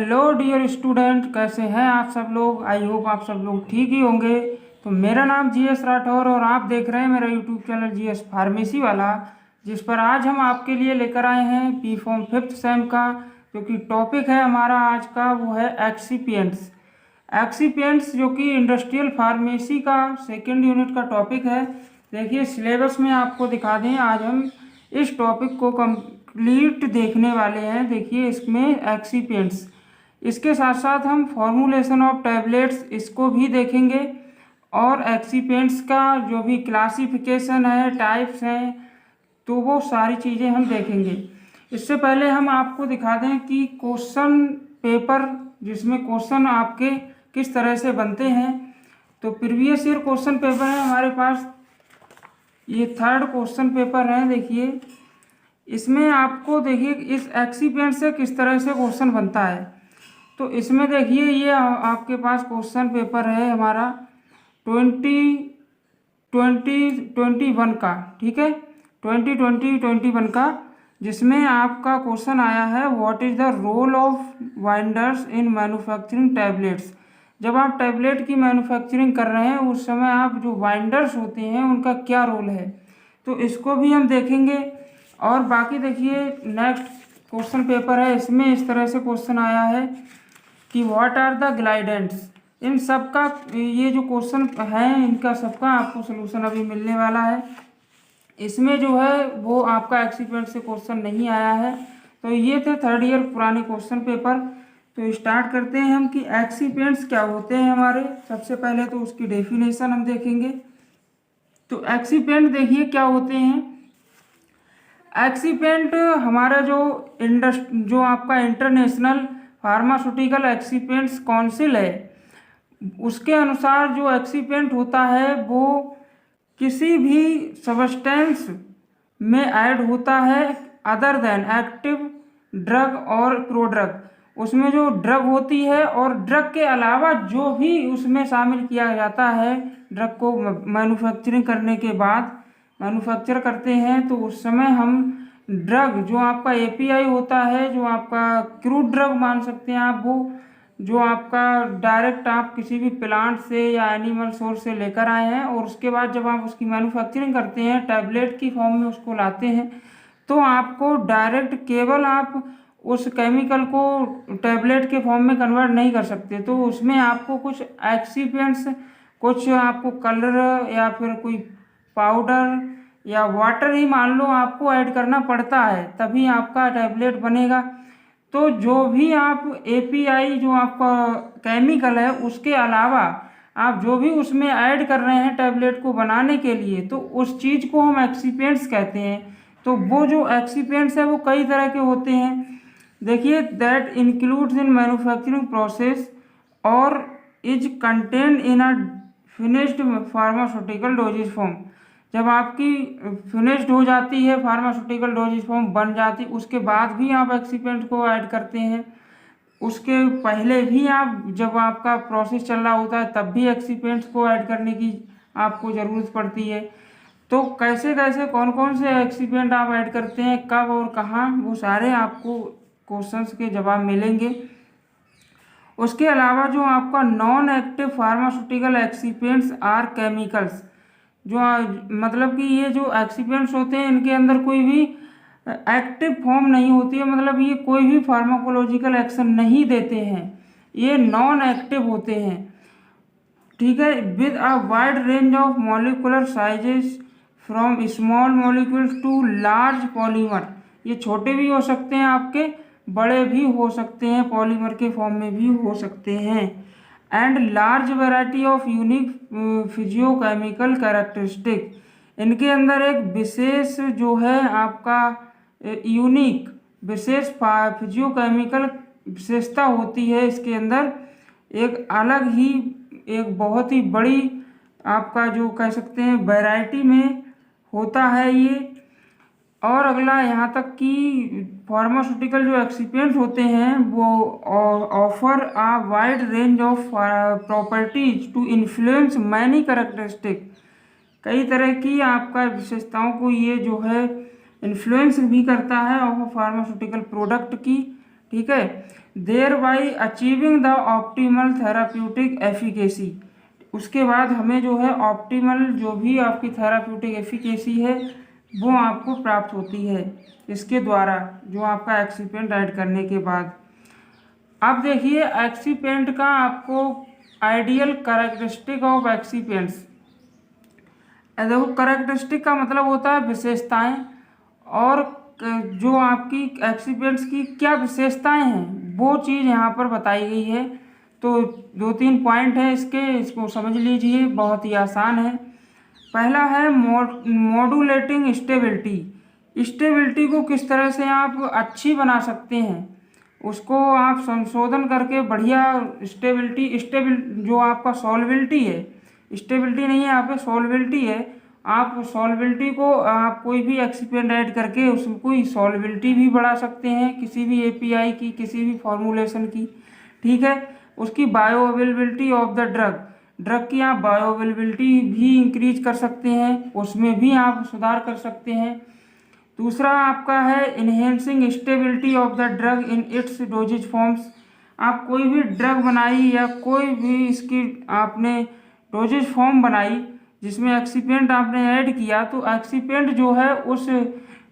Hello dear student, कैसे हैं आप सब लोग। आई होप आप सब लोग ठीक ही होंगे। तो मेरा नाम जीएस राठौर और आप देख रहे हैं मेरा यूट्यूब चैनल जीएस फार्मेसी वाला, जिस पर आज हम आपके लिए लेकर आए हैं बी फॉर्म 5th सेम का जो कि टॉपिक है हमारा आज का, वो है एक्सीपिएंट्स। एक्सीपिएंट्स जो कि इंडस्ट्रियल फार्मेसी का सेकेंड यूनिट का टॉपिक है। देखिए सिलेबस में आपको दिखा दें, आज हम इस टॉपिक को कंप्लीट देखने वाले हैं। देखिए इसमें एक्सीपिएंट्स, इसके साथ साथ हम फॉर्मुलेशन ऑफ टैबलेट्स इसको भी देखेंगे और एक्सीपिएंट्स का जो भी क्लासिफिकेशन है, टाइप्स हैं, तो वो सारी चीज़ें हम देखेंगे। इससे पहले हम आपको दिखा दें कि क्वेश्चन पेपर जिसमें क्वेश्चन आपके किस तरह से बनते हैं। तो प्रीवियस ईयर क्वेश्चन पेपर है हमारे पास, ये 3rd क्वेश्चन पेपर है। देखिए इसमें आपको देखिए इस एक्सीपिएंट से किस तरह से क्वेश्चन बनता है। तो इसमें देखिए ये आपके पास क्वेश्चन पेपर है हमारा 2021 का, ठीक है, 2021 का, जिसमें आपका क्वेश्चन आया है what is the role of binders in manufacturing tablets. जब आप टैबलेट की मैन्युफैक्चरिंग कर रहे हैं उस समय आप जो बाइंडर्स होते हैं उनका क्या रोल है, तो इसको भी हम देखेंगे। और बाकी देखिए नेक्स्ट क्वेश्चन पेपर है, इसमें इस तरह से क्वेश्चन आया है कि व्हाट आर द ग्लाइडेंट्स। इन सब का ये जो क्वेश्चन है इनका सबका आपको सोल्यूशन अभी मिलने वाला है। इसमें जो है वो आपका एक्सीपिएंट से क्वेश्चन नहीं आया है। तो ये थे 3rd ईयर पुराने क्वेश्चन पेपर। तो स्टार्ट करते हैं हम कि एक्सीपिएंट्स क्या होते हैं हमारे। सबसे पहले तो उसकी डेफिनेशन हम देखेंगे। तो एक्सीपिएंट देखिए क्या होते हैं। एक्सीपिएंट हमारा जो आपका इंटरनेशनल फार्मास्यूटिकल एक्सीपिएंट्स काउंसिल है, उसके अनुसार जो एक्सीपिएंट होता है वो किसी भी सब्सटेंस में ऐड होता है अदर देन एक्टिव ड्रग और प्रोड्रग। उसमें जो ड्रग होती है और ड्रग के अलावा जो भी उसमें शामिल किया जाता है, ड्रग को मैन्युफैक्चरिंग करने के बाद मैन्युफैक्चर करते हैं तो उस समय हम ड्रग जो आपका एपीआई होता है, जो आपका क्रूड ड्रग मान सकते हैं आप, वो जो आपका डायरेक्ट आप किसी भी प्लांट से या एनिमल सोर्स से लेकर आए हैं और उसके बाद जब आप उसकी मैन्युफैक्चरिंग करते हैं टैबलेट की फॉर्म में उसको लाते हैं, तो आपको डायरेक्ट केवल आप उस केमिकल को टैबलेट के फॉर्म में कन्वर्ट नहीं कर सकते। तो उसमें आपको कुछ एक्सीपिएंट्स, कुछ आपको कलर या फिर कोई पाउडर या वाटर ही मान लो आपको ऐड करना पड़ता है, तभी आपका टैबलेट बनेगा। तो जो भी आप एपीआई जो आपका केमिकल है उसके अलावा आप जो भी उसमें ऐड कर रहे हैं टैबलेट को बनाने के लिए, तो उस चीज़ को हम एक्सीपिएंट्स कहते हैं। तो वो जो एक्सीपिएंट्स है वो कई तरह के होते हैं। देखिए that includes in manufacturing process और is contained in a finished pharmaceutical dosages form. जब आपकी फिनिश्ड हो जाती है फार्मास्यूटिकल डोजेज फॉर्म बन जाती, उसके बाद भी आप एक्सीपिएंट को ऐड करते हैं। उसके पहले भी आप जब आपका प्रोसेस चल रहा होता है तब भी एक्सीपिएंट्स को ऐड करने की आपको ज़रूरत पड़ती है। तो कैसे कैसे कौन कौन से एक्सीपिएंट आप ऐड करते हैं, कब और कहाँ, वो सारे आपको क्वेश्चंस के जवाब मिलेंगे। उसके अलावा जो आपका non active pharmaceutical excipients or chemicals, जो मतलब कि ये जो एक्सीपिएंट्स होते हैं इनके अंदर कोई भी एक्टिव फॉर्म नहीं होती है, मतलब ये कोई भी फार्माकोलॉजिकल एक्शन नहीं देते हैं, ये नॉन एक्टिव होते हैं, ठीक है। With a wide range of molecular sizes from small molecules to large polymer. ये छोटे भी हो सकते हैं आपके, बड़े भी हो सकते हैं, पॉलीमर के फॉर्म में भी हो सकते हैं। And large variety of unique physicochemical characteristic, इनके अंदर एक विशेष जो है आपका यूनिक विशेष फिजियोकेमिकल विशेषता होती है। इसके अंदर एक अलग ही, एक बहुत ही बड़ी आपका जो कह सकते हैं वैरायटी में होता है ये। और अगला यहाँ तक कि फार्मास्यूटिकल जो एक्सीपिएंट होते हैं वो offer a wide range of properties to influence many characteristic, कई तरह की आपका विशेषताओं को ये जो है इन्फ्लुएंस भी करता है और फार्मास्यूटिकल प्रोडक्ट की, ठीक है। Thereby achieving the optimal therapeutic efficacy. उसके बाद हमें जो है ऑप्टिमल जो भी आपकी थेराप्यूटिक एफिकेसी है वो आपको प्राप्त होती है इसके द्वारा, जो आपका एक्सीपेंट ऐड करने के बाद। अब देखिए एक्सीपेंट का आपको आइडियल कैरेक्टरिस्टिक ऑफ एक्सीपेंट्स। देखो कैरेक्टरिस्टिक का मतलब होता है विशेषताएं, और जो आपकी एक्सीपेंट्स की क्या विशेषताएं हैं वो चीज़ यहाँ पर बताई गई है। तो 2-3 पॉइंट है इसको समझ लीजिए, बहुत ही आसान है। पहला है मॉड्यूलेटिंग स्टेबिलिटी। स्टेबिलिटी को किस तरह से आप अच्छी बना सकते हैं, उसको आप संशोधन करके बढ़िया स्टेबल जो आपका सॉल्विलिटी है, स्टेबिलिटी नहीं है यहाँ पे सॉल्विलिटी है। आप सॉल्विलिटी को आप कोई भी एक्सिपेंट ऐड करके उसको सॉल्विलिटी भी बढ़ा सकते हैं किसी भी एपीआई की, किसी भी फॉर्मूलेशन की, ठीक है। उसकी bio availability of the drug की आप बायो अवेलेबिलिटी भी इंक्रीज कर सकते हैं, उसमें भी आप सुधार कर सकते हैं। दूसरा आपका है enhancing stability of the drug in its dosage forms. आप कोई भी ड्रग बनाई या कोई भी इसकी आपने डोजेज फॉर्म बनाई जिसमें एक्सीपेंट आपने ऐड किया, तो एक्सीपेंट जो है उस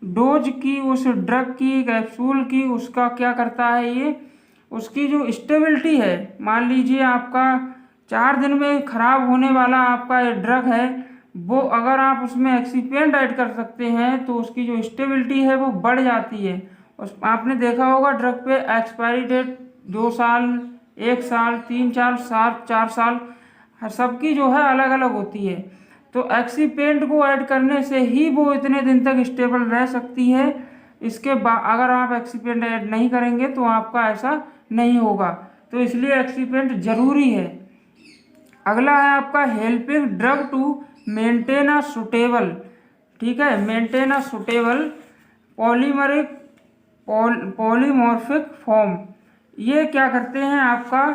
डोज की, उस ड्रग की, कैप्सूल की, उसका क्या करता है ये, उसकी जो स्टेबिलिटी है, मान लीजिए आपका 4 दिन में ख़राब होने वाला आपका ड्रग है, वो अगर आप उसमें एक्सीपेंट ऐड कर सकते हैं तो उसकी जो स्टेबिलिटी है वो बढ़ जाती है। आपने देखा होगा ड्रग पे एक्सपायरी डेट 2 साल, 1 साल, 3 साल, 4 साल, सबकी जो है अलग अलग होती है। तो एक्सीपेंट को ऐड करने से ही वो इतने दिन तक स्टेबल रह सकती है। इसके बाद अगर आप एक्सीपेंट ऐड नहीं करेंगे तो आपका ऐसा नहीं होगा, तो इसलिए एक्सीपेंट ज़रूरी है। अगला है आपका helping drug to maintain a suitable, ठीक है, maintain a suitable polymorphic form. ये क्या करते हैं आपका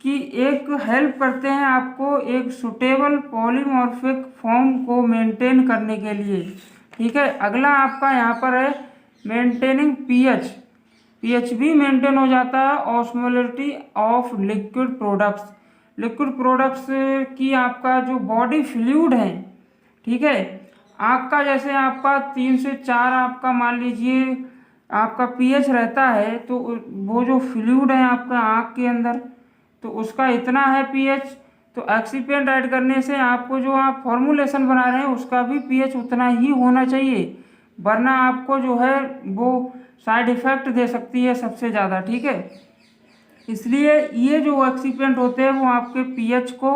कि एक हेल्प करते हैं आपको एक सुटेबल पॉलीमॉर्फिक फॉर्म को मेंटेन करने के लिए, ठीक है। अगला आपका यहाँ पर है मेंटेनिंग पीएच भी मेंटेन हो जाता है। ऑस्मोलिटी ऑफ लिक्विड प्रोडक्ट्स की आपका जो बॉडी फ्लूइड है, ठीक है, आँख का जैसे आपका 3 से 4 आपका मान लीजिए आपका पीएच रहता है, तो वो जो फ्लूइड है आपका आँख के अंदर, तो उसका इतना है पीएच। तो एक्सीपेंट ऐड करने से आपको जो आप फॉर्मूलेशन बना रहे हैं उसका भी पीएच उतना ही होना चाहिए, वरना आपको जो है वो साइड इफ़ेक्ट दे सकती है सबसे ज़्यादा, ठीक है। इसलिए ये जो एक्सीपेंट होते हैं वो आपके पीएच को,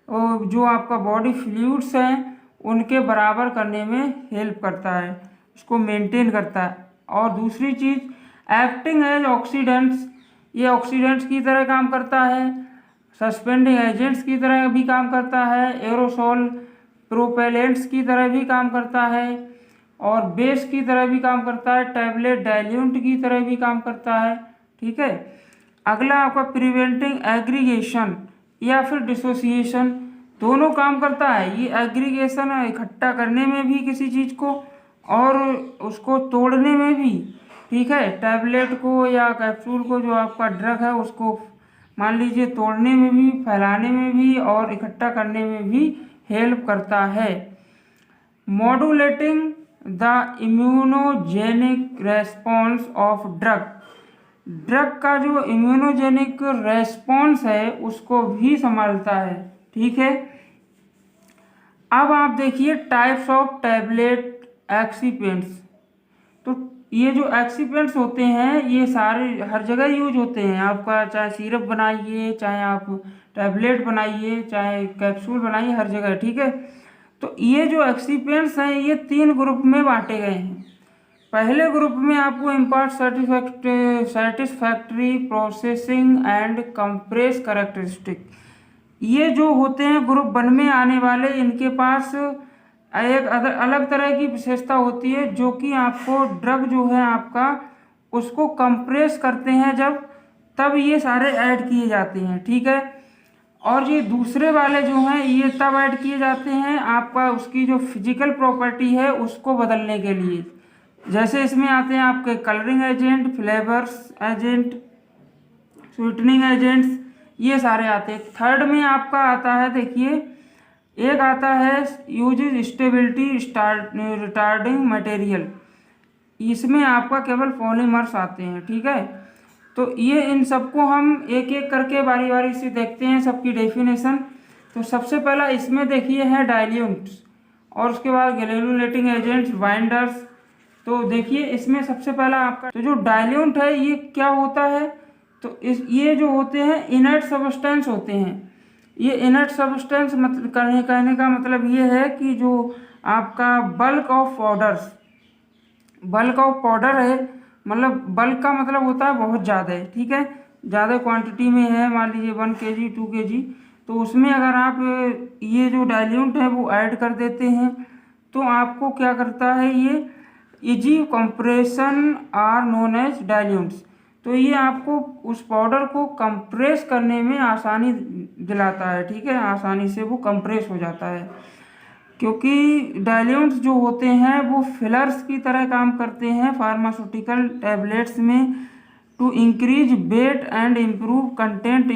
जो आपका बॉडी फ्लूइड्स हैं उनके बराबर करने में हेल्प करता है, उसको मेंटेन करता है। और दूसरी चीज़ एक्टिंग एज ऑक्सीडेंट्स, ये ऑक्सीडेंट्स की तरह काम करता है, सस्पेंडिंग एजेंट्स की तरह भी काम करता है, एरोसोल प्रोपेलेंट्स की तरह भी काम करता है, और बेस की तरह भी काम करता है, टैबलेट डाइल्यूट की तरह भी काम करता है, ठीक है। अगला आपका प्रिवेंटिंग एग्रीगेशन या फिर डिसोसिएशन, दोनों काम करता है। ये एग्रीगेशन इकट्ठा करने में भी किसी चीज़ को और उसको तोड़ने में भी, ठीक है, टैबलेट को या कैप्सूल को, जो आपका ड्रग है उसको मान लीजिए तोड़ने में भी, फैलाने में भी और इकट्ठा करने में भी हेल्प करता है। Modulating the immunogenic response of drug का जो इम्यूनोजेनिक रेस्पॉन्स है उसको भी संभालता है, ठीक है। अब आप देखिए टाइप्स ऑफ टैबलेट एक्सीपेंट्स। तो ये जो एक्सीपेंट्स होते हैं ये सारे हर जगह यूज होते हैं, आपका चाहे सिरप बनाइए, चाहे आप टैबलेट बनाइए, चाहे कैप्सूल बनाइए, हर जगह, ठीक है। तो ये जो एक्सीपेंट्स हैं ये 3 ग्रुप में बांटे गए हैं। पहले ग्रुप में आपको impart satisfactory processing and compress characteristic, ये जो होते हैं ग्रुप 1 में आने वाले, इनके पास एक अलग तरह की विशेषता होती है, जो कि आपको ड्रग जो है आपका उसको कंप्रेस करते हैं जब, तब ये सारे ऐड किए जाते हैं, ठीक है। और ये दूसरे वाले जो हैं ये तब ऐड किए जाते हैं आपका उसकी जो फिजिकल प्रॉपर्टी है उसको बदलने के लिए। जैसे इसमें आते हैं आपके colouring agent, flavours agent, sweetening agents, ये सारे आते हैं। थर्ड में आपका आता है, देखिए एक आता है यूजेज स्टेबिलिटी रिटार्डिंग मटेरियल, इसमें आपका केवल पॉलीमर्स आते हैं, ठीक है। तो ये इन सबको हम एक एक करके बारी बारी से देखते हैं सबकी डेफिनेशन। तो सबसे पहला इसमें देखिए है डाइल्यूट्स, और उसके बाद ग्रेनुलेटिंग एजेंट्स, बाइंडर्स। तो देखिए इसमें सबसे पहला आपका तो जो डाइल्यूट है ये क्या होता है, तो ये जो होते हैं इनर्ट सब्सटेंस होते हैं। ये इनर्ट सब्सटेंस मतलब कहने का मतलब ये है कि जो आपका बल्क ऑफ पाउडर है, मतलब बल्क का मतलब होता है बहुत ज़्यादा है, ठीक है, ज़्यादा क्वांटिटी में है, मान लीजिए 1 kg 2 kg, तो उसमें अगर आप ये जो डाइल्यूट है वो ऐड कर देते हैं तो आपको क्या करता है, ये easy compression are known as diluents. तो ये आपको उस पाउडर को कंप्रेस करने में आसानी दिलाता है, ठीक है, आसानी से वो कंप्रेस हो जाता है। क्योंकि डाइल्यूट्स जो होते हैं वो फिलर्स की तरह काम करते हैं फार्मास्यूटिकल टैबलेट्स में, to increase weight and improve content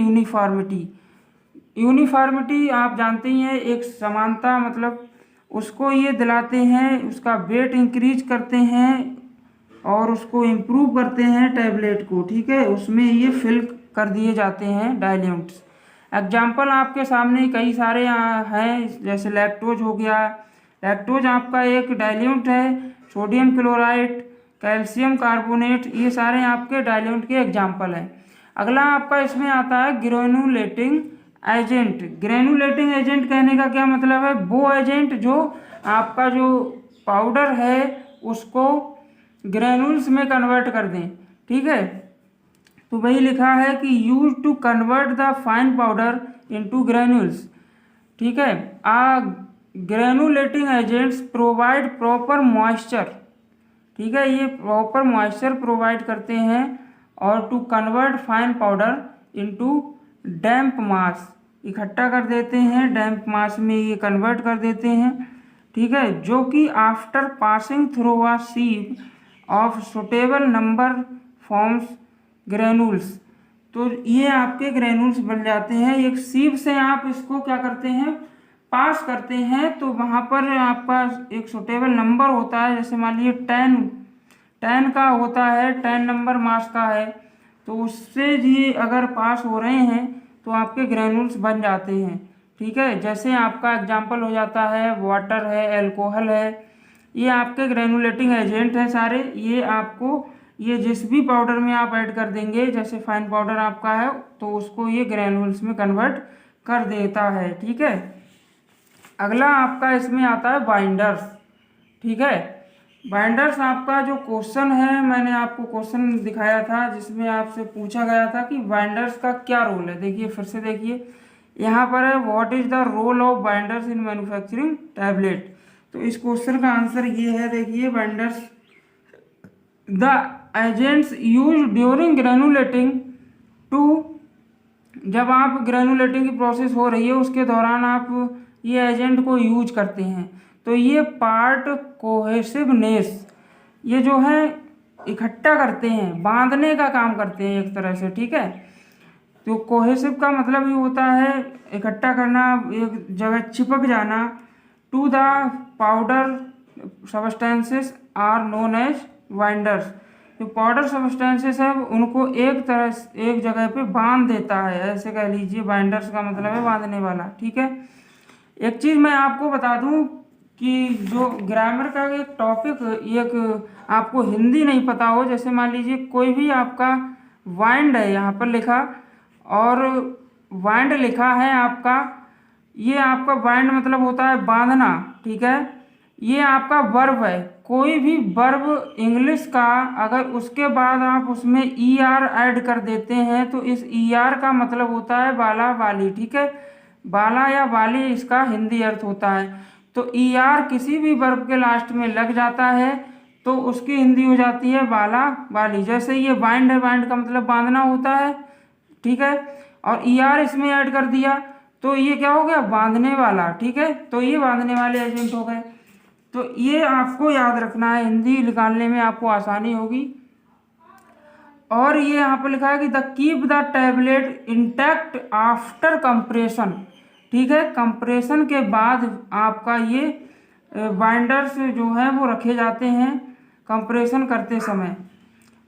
uniformity आप जानते ही हैं, एक समानता, मतलब उसको ये दिलाते हैं, उसका वेट इंक्रीज करते हैं और उसको इम्प्रूव करते हैं टैबलेट को, ठीक है, उसमें ये फिल कर दिए जाते हैं डाइल्यूट्स। एग्जाम्पल आपके सामने कई सारे हैं, जैसे लैक्टोज हो गया, लैक्टोज आपका एक डाइल्यूट है, सोडियम क्लोराइड, कैल्शियम कार्बोनेट, ये सारे आपके डाइल्यूट के एग्जाम्पल हैं। अगला आपका इसमें आता है ग्रेनुलेटिंग एजेंट। ग्रेनुलेटिंग एजेंट कहने का क्या मतलब है, वो एजेंट जो आपका जो पाउडर है उसको ग्रेनुल्स में कन्वर्ट कर दें, ठीक है। तो वही लिखा है कि use to convert the fine powder into granules, ठीक है। Granulating agents provide proper moisture, ठीक है, ये प्रॉपर मॉइस्चर प्रोवाइड करते हैं, और to convert fine powder into damp mass, इकट्ठा कर देते हैं, डैम्प मास में ये कन्वर्ट कर देते हैं, ठीक है, जो कि after passing through a sieve of suitable number forms granules. तो ये आपके ग्रेनुल्स बन जाते हैं, एक सीव से आप इसको क्या करते हैं, पास करते हैं, तो वहाँ पर आपका एक सुटेबल नंबर होता है, जैसे मान लीजिए 10 का होता है, 10 नंबर मास का है, तो उससे ये अगर पास हो रहे हैं तो आपके ग्रेनुल्स बन जाते हैं, ठीक है। जैसे आपका एग्जाम्पल हो जाता है वाटर है, एल्कोहल है, ये आपके ग्रेनुलेटिंग एजेंट हैं सारे। ये आपको ये जिस भी पाउडर में आप ऐड कर देंगे, जैसे फाइन पाउडर आपका है तो उसको ये ग्रेनुल्स में कन्वर्ट कर देता है, ठीक है। अगला आपका इसमें आता है बाइंडर्स, ठीक है। बाइंडर्स आपका जो क्वेश्चन है, मैंने आपको क्वेश्चन दिखाया था जिसमें आपसे पूछा गया था कि बाइंडर्स का क्या रोल है। देखिए फिर से देखिए यहाँ पर है, what is the role of binders in manufacturing tablet. तो इस क्वेश्चन का आंसर ये है, देखिए binders the agents use during granulating to, जब आप ग्रेनुलेटिंग की प्रोसेस हो रही है उसके दौरान आप ये एजेंट को यूज करते हैं, तो ये पार्ट कोहेसिवनेस, ये जो है इकट्ठा करते हैं, बांधने का काम करते हैं एक तरह से, ठीक है। तो कोहेसिव का मतलब ये होता है इकट्ठा करना, एक जगह चिपक जाना। To the powder substances are known as binders, जो पाउडर सबस्टेंसेस है उनको एक जगह पे बांध देता है, ऐसे कह लीजिए, बाइंडर्स का मतलब है बांधने वाला, ठीक है। एक चीज़ मैं आपको बता दूं कि जो ग्रामर का एक टॉपिक, एक आपको हिंदी नहीं पता हो, जैसे मान लीजिए कोई भी आपका वाइंड है यहाँ पर लिखा, और वाइंड लिखा है आपका, ये आपका वाइंड मतलब होता है बांधना, ठीक है। ये आपका वर्ब है, कोई भी वर्ब इंग्लिश का अगर उसके बाद आप उसमें ER ऐड कर देते हैं तो इस ER का मतलब होता है बाला बाली, ठीक है, बाला या बाली इसका हिंदी अर्थ होता है। तो ER किसी भी वर्ब के लास्ट में लग जाता है तो उसकी हिंदी हो जाती है बाला बाली। जैसे ये बाइंड है, बाइंड का मतलब बांधना होता है, ठीक है, और ER इसमें ऐड कर दिया तो ये क्या हो गया, बांधने वाला, ठीक है। तो ये बांधने वाले एजेंट हो गए। तो ये आपको याद रखना है, हिंदी निकालने में आपको आसानी होगी। और ये यहाँ पर लिखा है कि the keep the tablet intact after compression. ठीक है, कंप्रेशन के बाद आपका ये बाइंडर्स जो है वो रखे जाते हैं कंप्रेशन करते समय।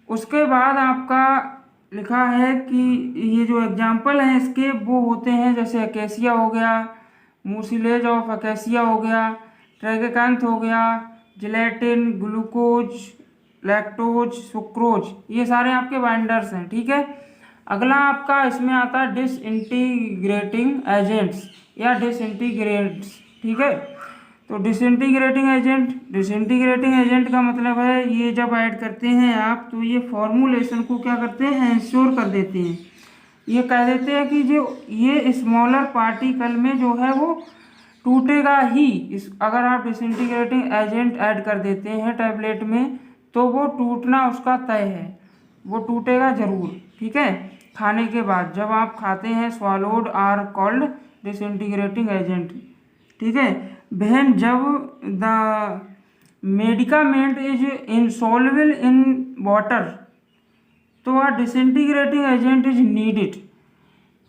उसके बाद आपका लिखा है कि ये जो एग्जाम्पल हैं इसके वो होते हैं, जैसे अकेसिया हो गया, मूसिलेज ऑफ अकेसिया हो गया, ट्रैगेकैंथ हो गया, जिलेटिन, ग्लूकोज, लैक्टोज, सुक्रोज, ये सारे आपके बाइंडर्स हैं। ठीक है, अगला आपका इसमें आता है डिसइंटीग्रेटिंग एजेंट्स या डिसइंटीग्रेंट्स। ठीक है, तो डिसइंटीग्रेटिंग एजेंट का मतलब है ये जब ऐड करते हैं आप तो ये फॉर्मुलेशन को क्या करते हैं, इंश्योर कर देते हैं। ये कह देते हैं कि जो ये स्मॉलर पार्टिकल में जो है वो टूटेगा ही। अगर आप डिसइंटीग्रेटिंग एजेंट ऐड कर देते हैं टैबलेट में तो वो टूटना उसका तय है, वो टूटेगा ज़रूर। ठीक है, खाने के बाद जब आप खाते हैं, swallowed or called disintegrating agent. ठीक है, बहन जब the medicament is insoluble in water तो a disintegrating agent is needed.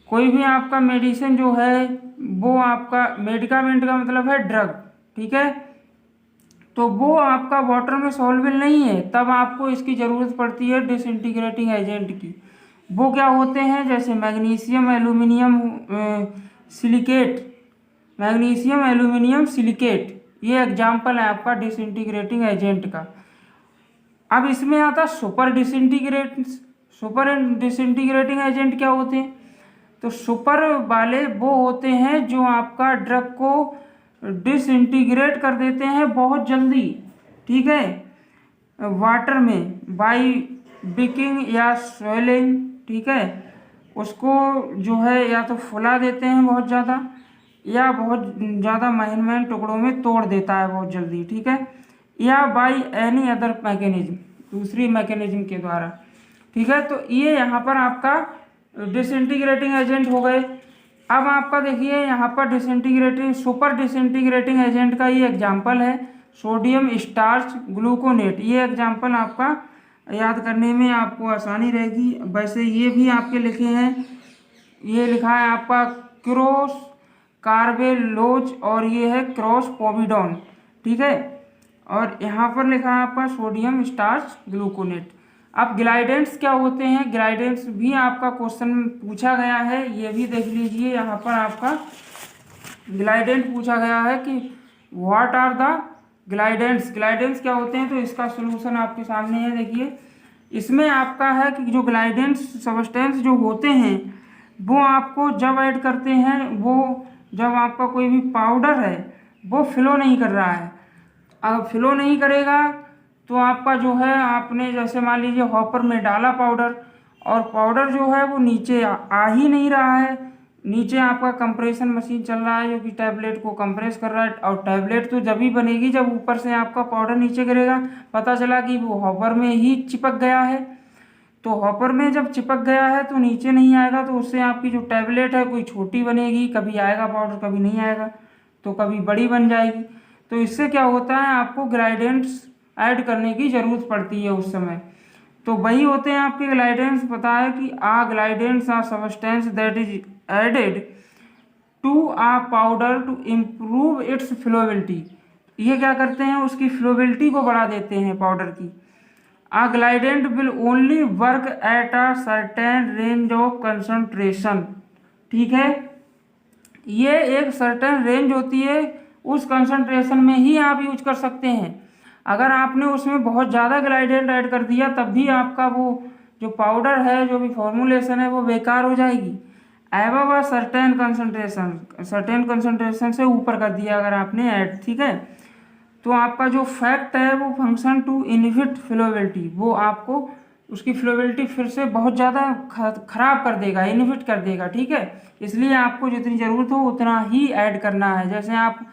कोई भी आपका मेडिसिन जो है वो आपका मेडिकामेंट का मतलब है ड्रग। ठीक है, तो वो आपका वाटर में सॉल्युबल नहीं है, तब आपको इसकी ज़रूरत पड़ती है डिसइंटीग्रेटिंग एजेंट की। वो क्या होते हैं, जैसे मैग्नीशियम एल्यूमिनियम सिलिकेट, ये एग्जाम्पल है आपका डिसइंटीग्रेटिंग एजेंट का। अब इसमें आता सुपर डिसइंटीग्रेटिंग एजेंट क्या होते हैं, तो सुपर वाले वो होते हैं जो आपका ड्रग को डिसइंटीग्रेट कर देते हैं बहुत जल्दी। ठीक है, वाटर में बाई बिकिंग या स्वेलिंग। ठीक है, उसको जो है या तो फुला देते हैं बहुत ज़्यादा या बहुत ज़्यादा महीन टुकड़ों में तोड़ देता है बहुत जल्दी। ठीक है, या बाई एनी अदर मैकेनिज्म, दूसरी मैकेनिज्म के द्वारा। ठीक है, तो ये यहाँ पर आपका डिसइंटीग्रेटिंग एजेंट हो गए। अब आपका देखिए यहाँ पर सुपर डिसइंटीग्रेटिंग एजेंट का ये एग्जाम्पल है सोडियम स्टार्च ग्लूकोनेट। ये एग्जाम्पल आपका याद करने में आपको आसानी रहेगी। वैसे ये भी आपके लिखे हैं, ये लिखा है आपका क्रॉस कार्बेलोज और ये है क्रॉस पोविडोन। ठीक है, और यहाँ पर लिखा है आपका सोडियम स्टार्च ग्लूकोनेट। अब ग्लाइडेंट्स क्या होते हैं, ग्लाइडेंट्स भी आपका क्वेश्चन पूछा गया है, ये भी देख लीजिए। यहाँ पर आपका ग्लाइडेंट पूछा गया है कि व्हाट आर द ग्लाइडेंट्स क्या होते हैं, तो इसका सलूशन आपके सामने है। देखिए इसमें आपका है कि जो ग्लाइडेंट्स सब्सटेंस जो होते हैं वो आपको जब ऐड करते हैं, वो जब आपका कोई भी पाउडर है वो फ्लो नहीं कर रहा है। अगर फ्लो नहीं करेगा तो आपका जो है आपने जैसे मान लीजिए हॉपर में डाला पाउडर और पाउडर जो है वो नीचे आ ही नहीं रहा है, नीचे आपका कंप्रेशन मशीन चल रहा है जो कि टैबलेट को कंप्रेस कर रहा है। और टैबलेट तो जब ही बनेगी जब ऊपर से आपका पाउडर नीचे गिरेगा, पता चला कि वो हॉपर में ही चिपक गया है। तो हॉपर में जब चिपक गया है तो नीचे नहीं आएगा, तो उससे आपकी जो टैबलेट है कोई छोटी बनेगी, कभी आएगा पाउडर कभी नहीं आएगा, तो कभी बड़ी बन जाएगी। तो इससे क्या होता है आपको ग्लाइडेंट्स ऐड करने की ज़रूरत पड़ती है उस समय। तो वही होते हैं आपके ग्लाइडेंट्स। पता है कि glidants are substance that is added to a powder to improve its flowability. ये क्या करते हैं, उसकी फ्लोबिलिटी को बढ़ा देते हैं पाउडर की। A glidant will only work at a certain range of concentration. ठीक है, ये एक सर्टेन रेंज होती है, उस कंसंट्रेशन में ही आप यूज कर सकते हैं। अगर आपने उसमें बहुत ज़्यादा ग्लाइडेंट ऐड कर दिया तब भी आपका वो जो पाउडर है, जो भी फॉर्मुलेशन है, वो बेकार हो जाएगी। एबव अ सर्टेन कंसंट्रेशन से ऊपर कर दिया अगर आपने ऐड, ठीक है, तो आपका जो फैक्ट है वो फंक्शन टू इनहिबिट फ्लोबिलिटी, वो आपको उसकी फ्लोबिलिटी फिर से बहुत ज़्यादा खराब कर देगा, इनहिबिट कर देगा। ठीक है, इसलिए आपको जितनी ज़रूरत हो उतना ही ऐड करना है। जैसे आप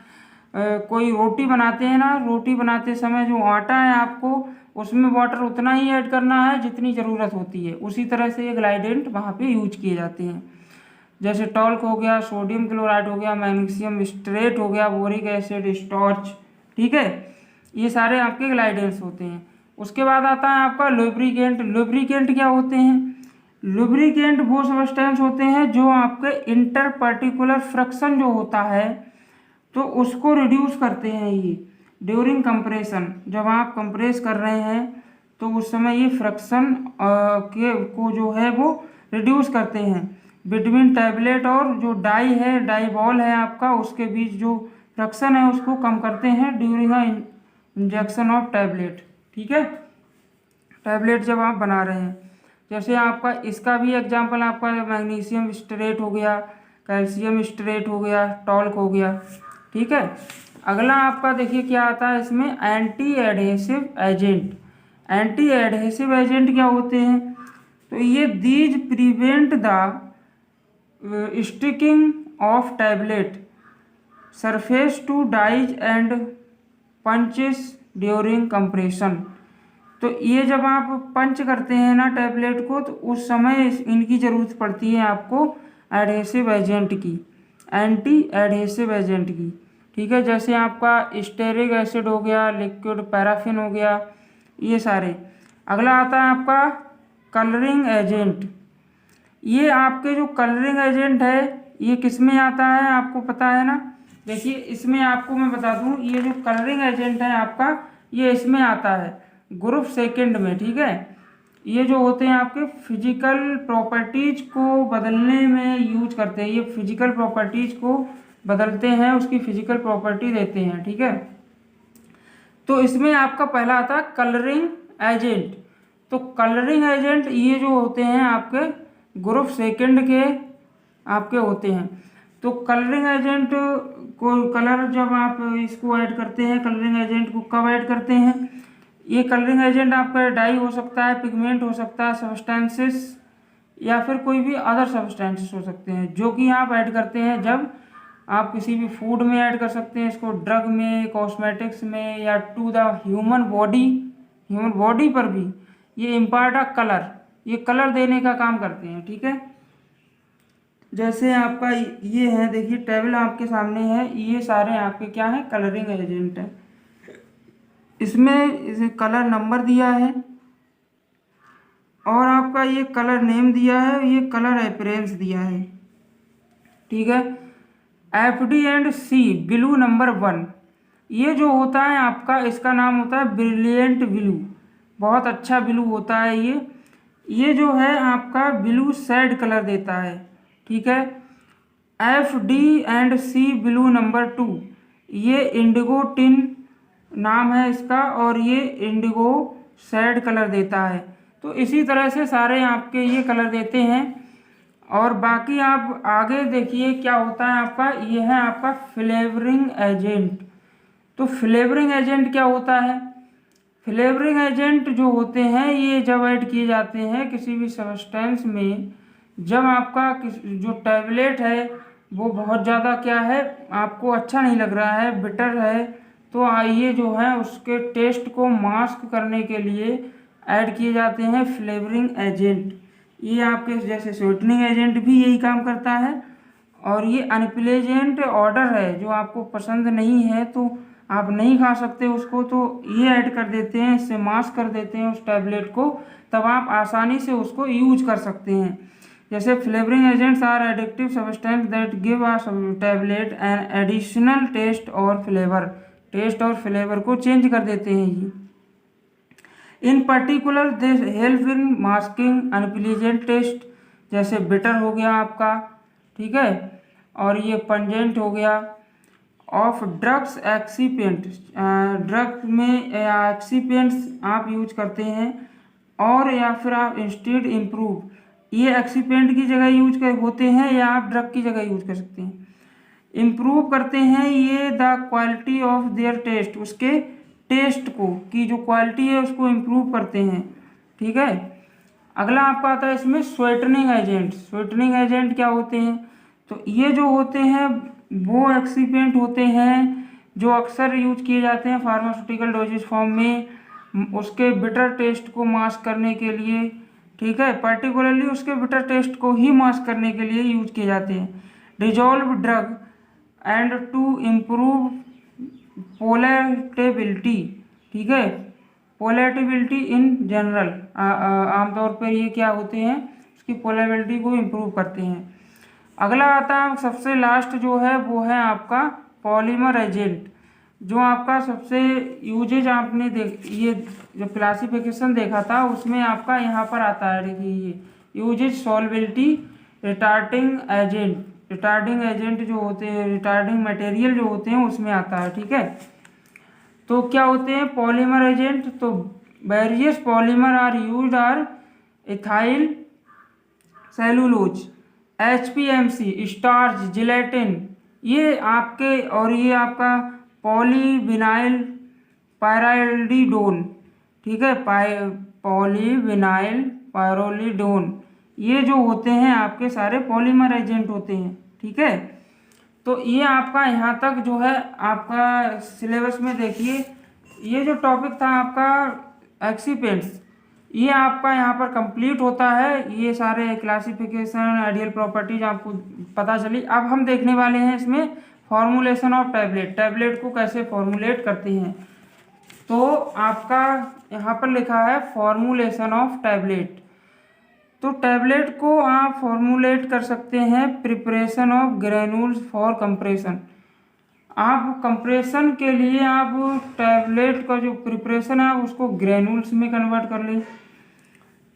कोई रोटी बनाते हैं ना, रोटी बनाते समय जो आटा है आपको उसमें वाटर उतना ही ऐड करना है जितनी ज़रूरत होती है। उसी तरह से ये ग्लाइडेंट वहाँ पे यूज किए जाते हैं। जैसे टॉल्क हो गया, सोडियम क्लोराइड हो गया, मैग्नीशियम स्ट्रेट हो गया, बोरिक एसिड, स्टार्च। ठीक है, ये सारे आपके ग्लाइडेंट्स होते हैं। उसके बाद आता है आपका लुब्रिकेंट। लुब्रिकेंट क्या होते हैं? लुब्रिकेंट वो सब्सटेंस होते हैं जो आपके इंटर पार्टिकुलर फ्रिक्शन जो होता है तो उसको रिड्यूस करते हैं ये ड्यूरिंग कंप्रेशन। जब आप कंप्रेस कर रहे हैं तो उस समय ये फ्रिक्शन के को जो है वो रिड्यूस करते हैं। बिटवीन टैबलेट और जो डाई है, डाई बॉल है आपका, उसके बीच जो फ्रिक्शन है उसको कम करते हैं ड्यूरिंग इंजेक्शन ऑफ टैबलेट। ठीक है, टैबलेट जब आप बना रहे हैं, जैसे आपका इसका भी एग्जांपल आपका मैग्नीशियम स्ट्रेट हो गया, कैल्शियम स्ट्रेट हो गया, टॉल्क हो गया। ठीक है, अगला आपका देखिए क्या आता है इसमें, anti adhesive agent. Anti adhesive agent क्या होते हैं? तो ये these prevent the sticking of tablet surface to dies and punches during compression. तो ये जब आप पंच करते हैं ना टैबलेट को, तो उस समय इनकी ज़रूरत पड़ती है आपको एडहेसिव एजेंट की, एंटी एडहेसिव एजेंट की। ठीक है, जैसे आपका स्टेरिक एसिड हो गया, लिक्विड पैराफिन हो गया, ये सारे। अगला आता है आपका कलरिंग एजेंट। ये आपके जो कलरिंग एजेंट है ये किस में आता है आपको पता है ना? देखिए इसमें आपको मैं बता दूं, ये जो कलरिंग एजेंट है आपका ये इसमें आता है ग्रुप सेकंड में। ठीक है, ये जो होते हैं आपके फिजिकल प्रॉपर्टीज को बदलने में यूज करते हैं, ये फिजिकल प्रॉपर्टीज को बदलते हैं, उसकी फिजिकल प्रॉपर्टी देते हैं। ठीक है, तो इसमें आपका पहला आता है कलरिंग एजेंट। तो कलरिंग एजेंट ये जो होते हैं आपके ग्रुप सेकंड के आपके होते हैं। तो कलरिंग एजेंट को कलर जब आप इसको ऐड करते हैं, कलरिंग एजेंट को कब ऐड करते हैं? ये कलरिंग एजेंट आपका डाई हो सकता है, पिगमेंट हो सकता है, सब्सटेंसेस या फिर कोई भी अदर सब्सटेंसेस हो सकते हैं, जो कि आप ऐड करते हैं जब आप किसी भी फूड में ऐड कर सकते हैं इसको, ड्रग में, कॉस्मेटिक्स में, या टू द ह्यूमन बॉडी पर भी ये इम्पार्ट ऑफ कलर, ये कलर देने का काम करते हैं। ठीक है, जैसे आपका ये है, देखिए टेबल आपके सामने है, ये सारे आपके क्या है, कलरिंग एजेंट है। इसमें इसे कलर नंबर दिया है और आपका ये कलर नेम दिया है, ये कलर अपीयरेंस दिया है। ठीक है, FD&C ब्लू नंबर 1, ये जो होता है आपका, इसका नाम होता है ब्रिलियंट ब्लू, बहुत अच्छा ब्लू होता है ये जो है आपका ब्लू शेड कलर देता है। ठीक है, FD&C ब्लू नंबर 2, ये इंडिगो टिन नाम है इसका और ये इंडिगो शेड कलर देता है। तो इसी तरह से सारे आपके ये कलर देते हैं। और बाकी आप आगे देखिए क्या होता है आपका, ये है आपका फ्लेवरिंग एजेंट। तो फ्लेवरिंग एजेंट क्या होता है? फ्लेवरिंग एजेंट जो होते हैं ये जब ऐड किए जाते हैं किसी भी सब्सटेंस में, जब आपका जो टैबलेट है वो बहुत ज़्यादा क्या है, आपको अच्छा नहीं लग रहा है, बिटर है, तो आइए जो है उसके टेस्ट को मास्क करने के लिए ऐड किए जाते हैं फ्लेवरिंग एजेंट। ये आपके जैसे स्वीटनिंग एजेंट भी यही काम करता है। और ये अनप्लेजेंट ऑर्डर है, जो आपको पसंद नहीं है तो आप नहीं खा सकते उसको, तो ये ऐड कर देते हैं, इससे मास्क कर देते हैं उस टैबलेट को, तब आप आसानी से उसको यूज कर सकते हैं। जैसे फ्लेवरिंग एजेंट्स आर एडिक्टिव substance that give a tablet an additional taste और फ्लेवर, टेस्ट और फ्लेवर को चेंज कर देते हैं ये। In particular they help in masking unpleasant taste, जैसे बिटर हो गया आपका, ठीक है, और ये पंजेंट हो गया। ऑफ ड्रग्स एक्सीपेंट, ड्रग में एक्सीपेंट्स आप यूज करते हैं, और या फिर आप इंस्टेड इम्प्रूव, ये एक्सीपेंट की जगह यूज कर होते हैं या आप ड्रग की जगह यूज कर सकते हैं। इम्प्रूव करते हैं ये the quality of their taste, उसके टेस्ट को की जो क्वालिटी है उसको इम्प्रूव करते हैं। ठीक है, अगला आपका आता है इसमें स्वीटनिंग एजेंट। स्वीटनिंग एजेंट क्या होते हैं? तो ये जो होते हैं वो एक्सीपेंट होते हैं जो अक्सर यूज किए जाते हैं फार्मास्यूटिकल डोजेज फॉर्म में, उसके बिटर टेस्ट को मास्क करने के लिए। ठीक है, पर्टिकुलरली उसके बिटर टेस्ट को ही मास्क करने के लिए यूज किए जाते हैं। Dissolve drug and to improve palatability, ठीक है, पोलेटिबिलिटी इन जनरल, आमतौर पर ये क्या होते हैं, उसकी पोलेबिलिटी को इम्प्रूव करते हैं। अगला आता है सबसे लास्ट जो है वो है आपका पॉलीमर एजेंट। जो आपका सबसे यूजेज आपने ये जो क्लासिफिकेशन देखा था उसमें आपका यहाँ पर आता है, देखिए ये यूजेज सॉल्बिलिटी रिटार्डिंग एजेंट जो होते हैं, रिटार्डिंग मटेरियल जो होते हैं उसमें आता है, ठीक है। तो क्या होते हैं पॉलीमर एजेंट, तो various polymer are used or ethyl cellulose, HPMC, starch, gelatin, ये आपके, और ये आपका पॉलीविनाइल पायराइलिडोन, ठीक है, पॉलीविनाइल पायरोलिडोन, ये जो होते हैं आपके सारे पॉलीमर एजेंट होते हैं, ठीक है। तो ये आपका यहाँ तक जो है आपका सिलेबस में देखिए ये जो टॉपिक था आपका एक्सीपेंट्स, ये आपका यहाँ पर कंप्लीट होता है। ये सारे क्लासिफिकेशन आइडियल प्रॉपर्टीज आपको पता चली। अब हम देखने वाले हैं इसमें फॉर्मूलेशन ऑफ टैबलेट को कैसे फॉर्मुलेट करते हैं। तो आपका यहाँ पर लिखा है फॉर्मूलेशन ऑफ टैबलेट। तो टैबलेट को आप फॉर्मुलेट कर सकते हैं preparation of granules for compression. आप कंप्रेशन के लिए आप टैबलेट का जो प्रिपरेशन है उसको ग्रेन्यूल्स में कन्वर्ट कर लें,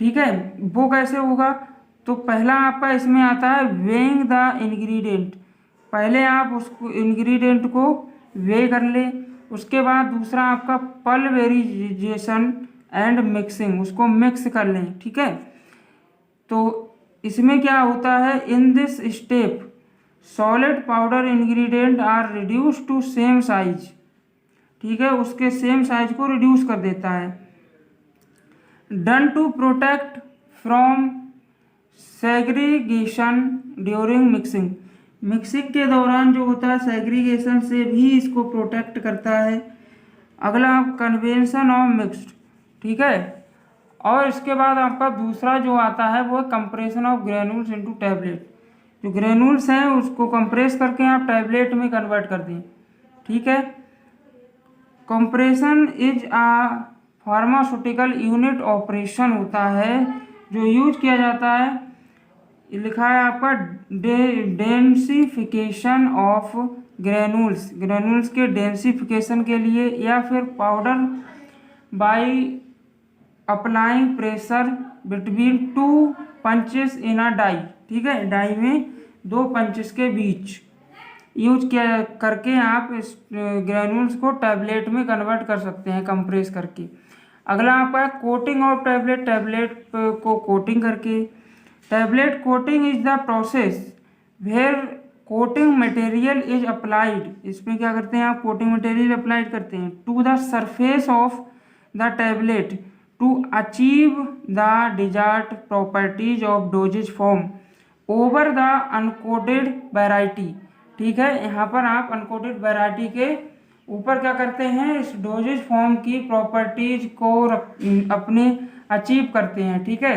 ठीक है। वो कैसे होगा, तो पहला आपका इसमें आता है वेइंग द इंग्रेडिएंट। पहले आप उसको इंग्रेडिएंट को वे कर लें, उसके बाद दूसरा आपका पल्वेराइजेशन एंड मिक्सिंग, उसको मिक्स कर लें, ठीक है। तो इसमें क्या होता है, in this step solid powder ingredient are reduce to same size, ठीक है, उसके सेम साइज को रिड्यूस कर देता है। Done to protect from segregation during mixing के दौरान जो होता है सेग्रीगेशन से भी इसको प्रोटेक्ट करता है। अगला कन्वेंशन ऑफ मिक्स्ड, ठीक है। और इसके बाद आपका दूसरा जो आता है वो compression of granules into tablet. जो ग्रेन्यूल्स हैं उसको कंप्रेस करके आप टैबलेट में कन्वर्ट कर दें, ठीक है। Compression is a pharmaceutical unit operation होता है जो यूज किया जाता है, लिखा है आपका डेंसिफिकेशन ऑफ ग्रेन्यूल्स के डेंसिफिकेशन के लिए, या फिर powder by applying pressure between 2 punches in a die, ठीक है, डाई में 2 पंचेस के बीच यूज किया करके आप इस ग्रेन्यूल्स को टैबलेट में कन्वर्ट कर सकते हैं कंप्रेस करके। अगला आपका है कोटिंग ऑफ टैबलेट को कोटिंग करके। Tablet coating is the process where coating material is applied. इसमें क्या करते हैं आप, कोटिंग मटेरियल अप्लाइड करते हैं to the surface of the tablet to achieve the desired properties of dosages form over the uncoated variety, ठीक है। यहाँ पर आप अनकोडेड वैरायटी के ऊपर क्या करते हैं, इस डोजेज फॉर्म की प्रॉपर्टीज को अपने अचीव करते हैं, ठीक है।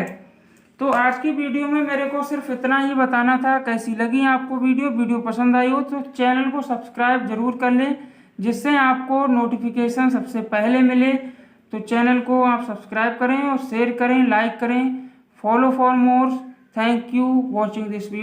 तो आज की वीडियो में मेरे को सिर्फ इतना ही बताना था। कैसी लगी आपको वीडियो पसंद आई हो तो चैनल को सब्सक्राइब जरूर कर लें, जिससे आपको नोटिफिकेशन सबसे पहले मिले। तो चैनल को आप सब्सक्राइब करें और शेयर करें, लाइक करें, follow for more. Thank you watching this video.